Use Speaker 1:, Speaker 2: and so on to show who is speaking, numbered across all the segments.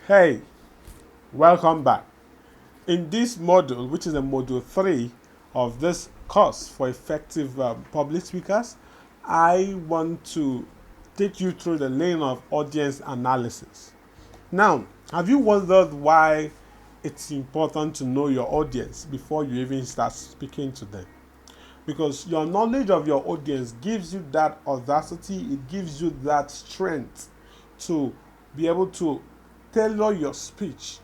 Speaker 1: Hey, welcome back. In this module, which is a module 3 of this course for effective public speakers, I want to take you through the lane of audience analysis. Now, have you wondered why it's important to know your audience before you even start speaking to them? Because your knowledge of your audience gives you that audacity, it gives you that strength to be able to tailor your speech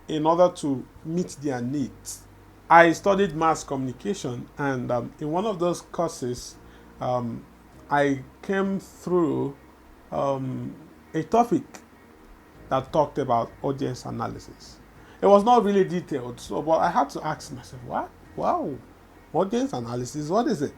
Speaker 1: in order to meet their needs. I studied mass communication, and in one of those courses, um, I came through a topic that talked about audience analysis. It was not really detailed, so but I had to ask myself, what? Wow, audience analysis, what is it?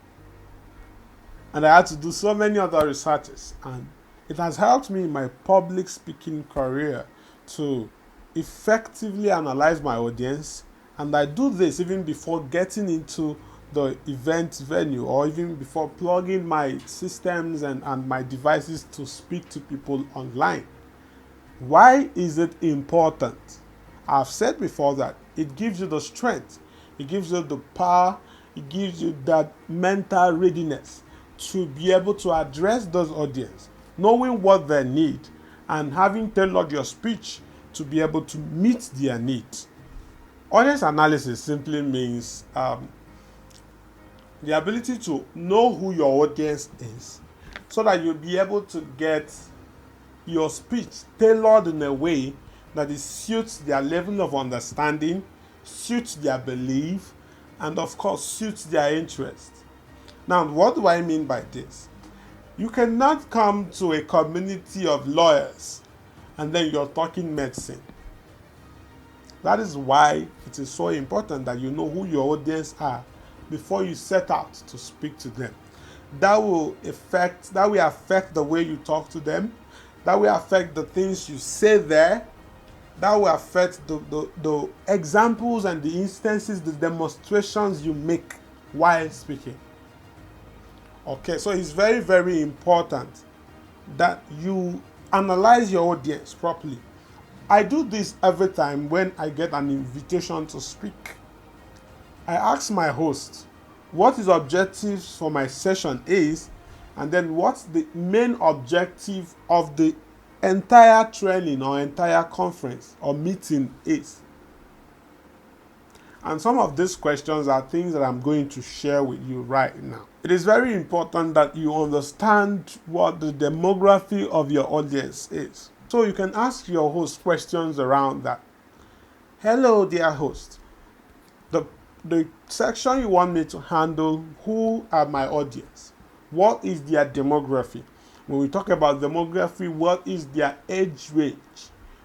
Speaker 1: And I had to do so many other researches, and it has helped me in my public speaking career to effectively analyze my audience. And I do this even before getting into the event venue, or even before plugging my systems and my devices to speak to people online. Why is it important? I've said before that it gives you the strength, it gives you the power, it gives you that mental readiness to be able to address those audience, knowing what they need and having tailored your speech to be able to meet their needs. Audience analysis simply means the ability to know who your audience is so that you'll be able to get your speech tailored in a way that it suits their level of understanding, suits their belief, and of course suits their interest. Now, what do I mean by this? You cannot come to a community of lawyers and then you're talking medicine. That is why it is so important that you know who your audience are before you set out to speak to them. That will affect the way you talk to them. That will affect the things you say there. That will affect the examples and the instances, the demonstrations you make while speaking. Okay, so it's very, very important that you analyze your audience properly. I do this every time when I get an invitation to speak. I ask my host what his objectives for my session is, and then what's the main objective of the entire training or entire conference or meeting is. And some of these questions are things that I'm going to share with you right now. It is very important that you understand what the demography of your audience is. So you can ask your host questions around that. Hello, dear host. The section you want me to handle, who are my audience? What is their demography? When we talk about demography, what is their age range?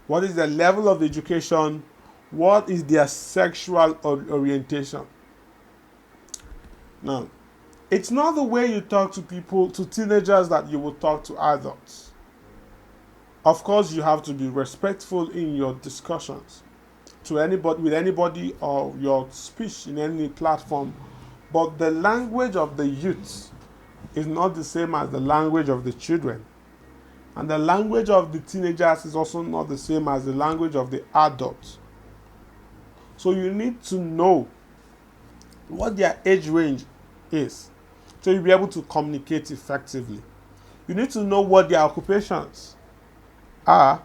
Speaker 1: What is their level of education? What is their sexual orientation? Now, it's not the way you talk to people, to teenagers, that you will talk to adults. Of course, you have to be respectful in your discussions to anybody, with anybody, or your speech in any platform. But the language of the youth is not the same as the language of the children. And the language of the teenagers is also not the same as the language of the adults. So you need to know what their age range is so you'll be able to communicate effectively. You need to know what their occupations are.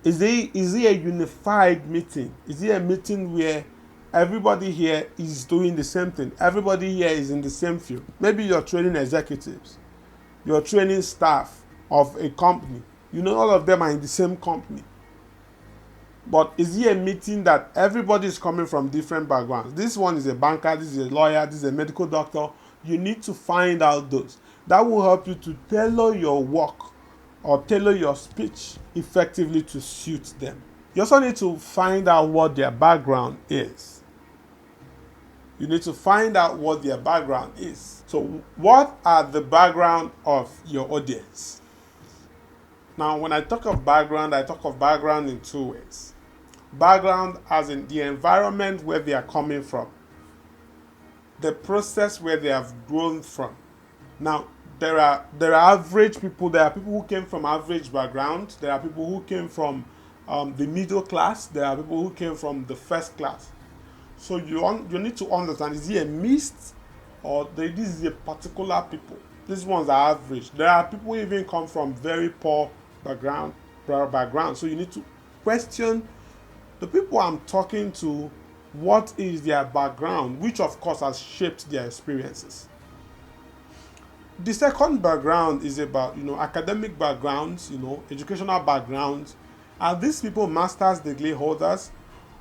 Speaker 1: Is it a unified meeting? Is it a meeting where everybody here is doing the same thing? Everybody here is in the same field. Maybe you're training executives, you're training staff of a company. You know, all of them are in the same company. But is it a meeting that everybody is coming from different backgrounds? This one is a banker, this is a lawyer, this is a medical doctor. You need to find out those. That will help you to tailor your work or tailor your speech effectively to suit them. You also need to find out what their background is. You need to find out what their background is. So, what are the background of your audience? Now, when I talk of background, I talk of background in two ways. Background as in the environment where they are coming from, the process where they have grown from. Now, there are average people. There are people who came from average background. There are people who came from the middle class. There are people who came from the first class. So you need to understand, is it a mixed, or this is a particular people? These ones are average. There are people who even come from very poor background. So you need to question the people I'm talking to, what is their background, which of course has shaped their experiences. The second background is about, academic backgrounds, educational backgrounds. Are these people master's degree holders,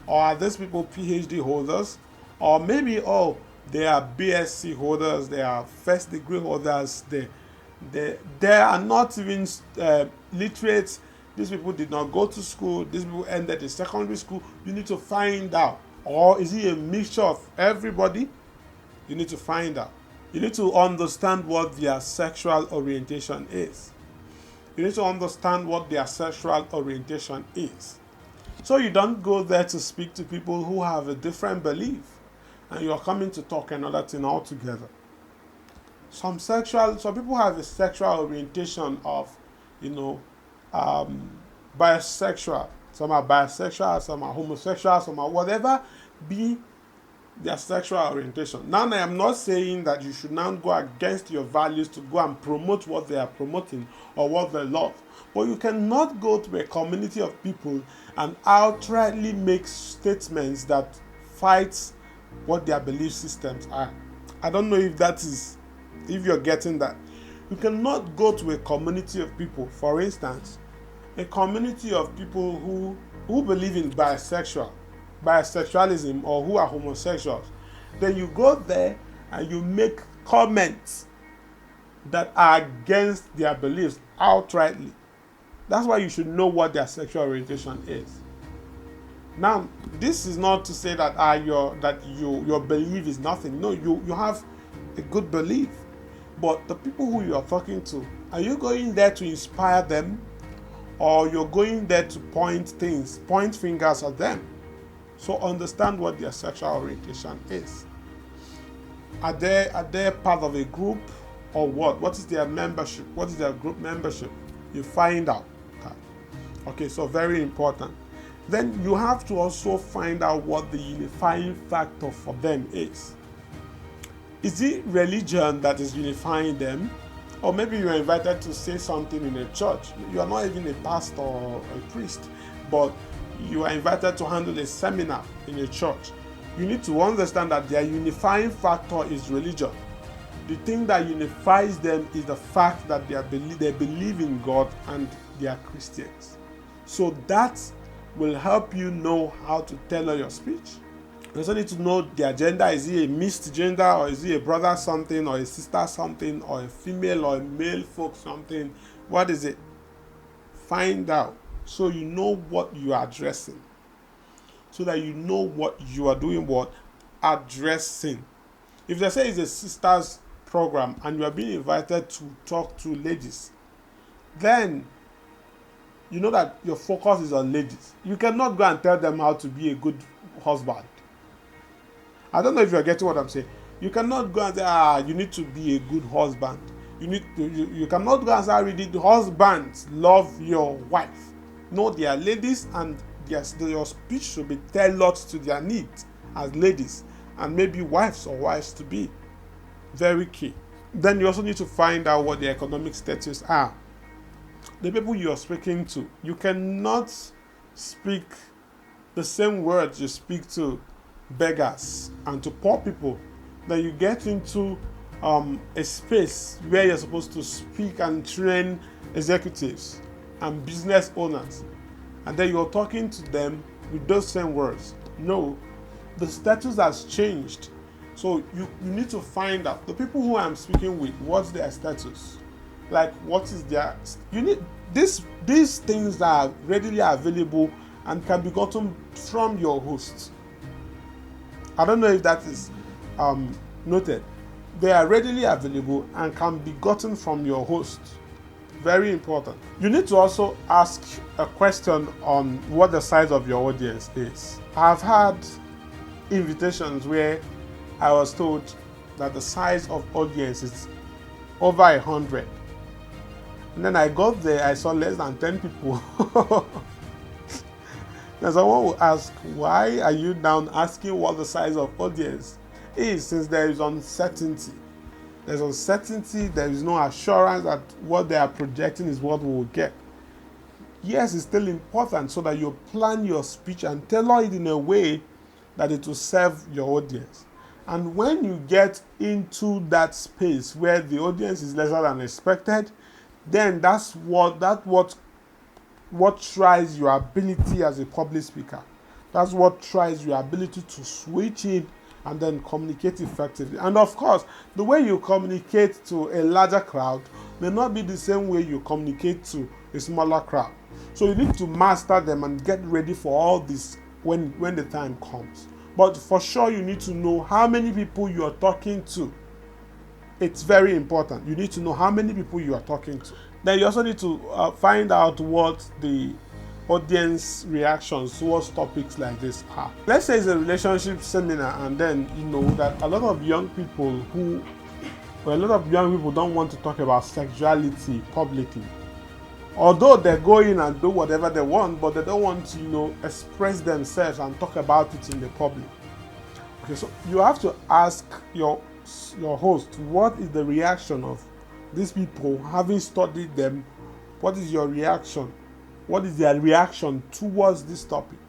Speaker 1: or are these people PhD holders, or maybe they are BSc holders, they are first degree holders, they are not even literate. These people did not go to school, these people ended in secondary school. You need to find out. Or is it a mixture of everybody? You need to find out. You need to understand what their sexual orientation is. You need to understand what their sexual orientation is. So you don't go there to speak to people who have a different belief and you're coming to talk another thing altogether. Some people have a sexual orientation of, bisexual. Some are bisexual, some are homosexual, some are whatever be their sexual orientation. Now, I am not saying that you should now go against your values to go and promote what they are promoting or what they love. But you cannot go to a community of people and outrightly make statements that fights what their belief systems are. I don't know if you're getting that. You cannot go to a community of people, for instance, a community of people who believe in bisexualism, or who are homosexuals. Then you go there and you make comments that are against their beliefs outrightly. That's why you should know what their sexual orientation is. Now, this is not to say that your belief is nothing. No, you have a good belief. But the people who you are talking to, are you going there to inspire them, or you're going there to point fingers at them? So understand what their sexual orientation is. Are they part of a group, or what? What is their membership? What is their group membership? You find out. Okay, so very important. Then you have to also find out what the unifying factor for them is. Is it religion that is unifying them? Or maybe you are invited to say something in a church. You are not even a pastor or a priest, but you are invited to handle a seminar in a church. You need to understand that their unifying factor is religion. The thing that unifies them is the fact that they believe in God and they are Christians. So that will help you know how to tailor your speech. You also need to know their gender. Is he a mixed gender, or is he a brother something, or a sister something, or a female or a male folk something? What is it? Find out so you know what you are addressing. So that you know what you are doing, addressing. If they say it's a sisters program and you are being invited to talk to ladies, then you know that your focus is on ladies. You cannot go and tell them how to be a good husband. I don't know if you're getting what I'm saying. You cannot go and say, you need to be a good husband. You cannot go and say, really, the husbands love your wife. No, they are ladies, and your speech should be tailored to their needs as ladies, and maybe wives or wives to be. Very key. Then you also need to find out what their economic status are. The people you are speaking to, you cannot speak the same words you speak to beggars and to poor people. Then you get into a space where you're supposed to speak and train executives and business owners, and then you're talking to them with those same words. No, the status has changed. So you need to find out the people who I'm speaking with, what's their status, like what is their, you need these things that are readily available and can be gotten from your host. I don't know if that is noted. They are readily available and can be gotten from your host. Very important. You need to also ask a question on what the size of your audience is. I've had invitations where I was told that the size of audience is over 100. And then I got there, I saw less than 10 people. Now someone will ask, why are you now asking what the size of audience is, since there is uncertainty? There's uncertainty, there is no assurance that what they are projecting is what we will get. Yes, it's still important so that you plan your speech and tailor it in a way that it will serve your audience. And when you get into that space where the audience is lesser than expected, then that's what tries your ability as a public speaker. That's what tries your ability to switch in and then communicate effectively. And of course, the way you communicate to a larger crowd may not be the same way you communicate to a smaller crowd. So you need to master them and get ready for all this when the time comes. But for sure, you need to know how many people you are talking to. It's very important. You need to know how many people you are talking to. Then you also need to find out what the audience reactions towards topics like this are. Let's say it's a relationship seminar, and then you know that a lot of young people don't want to talk about sexuality publicly. Although they go in and do whatever they want, but they don't want to, express themselves and talk about it in the public. Okay, so you have to ask your host, what is the reaction of these people, having studied them? What is your reaction? What is their reaction towards this topic?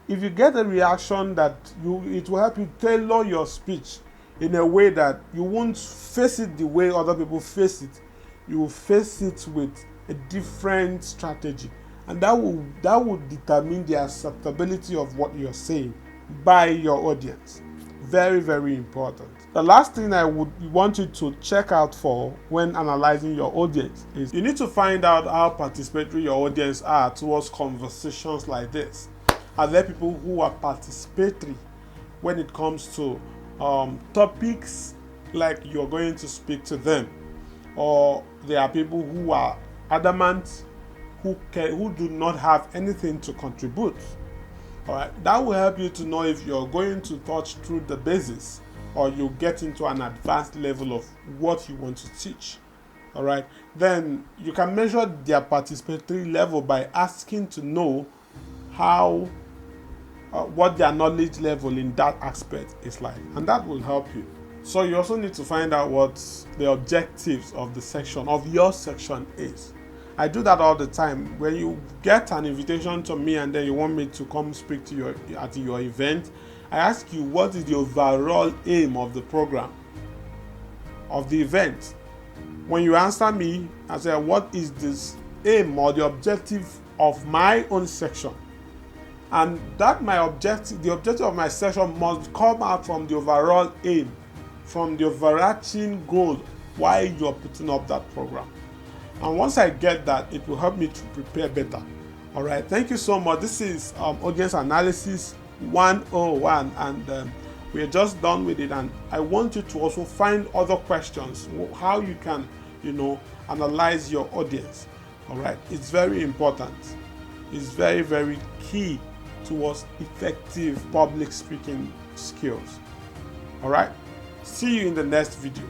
Speaker 1: If you get a reaction it will help you tailor your speech in a way that you won't face it the way other people face it. You will face it with a different strategy, and that will determine the acceptability of what you're saying by your audience. Very, very important. The last thing I would want you to check out for when analyzing your audience is you need to find out how participatory your audience are towards conversations like this. Are there people who are participatory when it comes to topics like you're going to speak to them? Or there are people who are adamant, who do not have anything to contribute? All right, that will help you to know if you're going to touch through the basis or you get into an advanced level of what you want to teach. All right, then you can measure their participatory level by asking to know what their knowledge level in that aspect is like, and that will help you. So you also need to find out what the objectives of your section is. I do that all the time. When you get an invitation to me and then you want me to come speak to you at your event, I ask you, what is the overall aim of the program, of the event? When you answer me, I say, what is this aim or the objective of my own section? And the objective of my section must come out from the overall aim, from the overarching goal why you're putting up that program. And once I get that, it will help me to prepare better. All right, thank you so much. This is Audience Analysis 101, and we are just done with it. And I want you to also find other questions, how you can, analyze your audience. All right, it's very important. It's very, very key towards effective public speaking skills. All right, see you in the next video.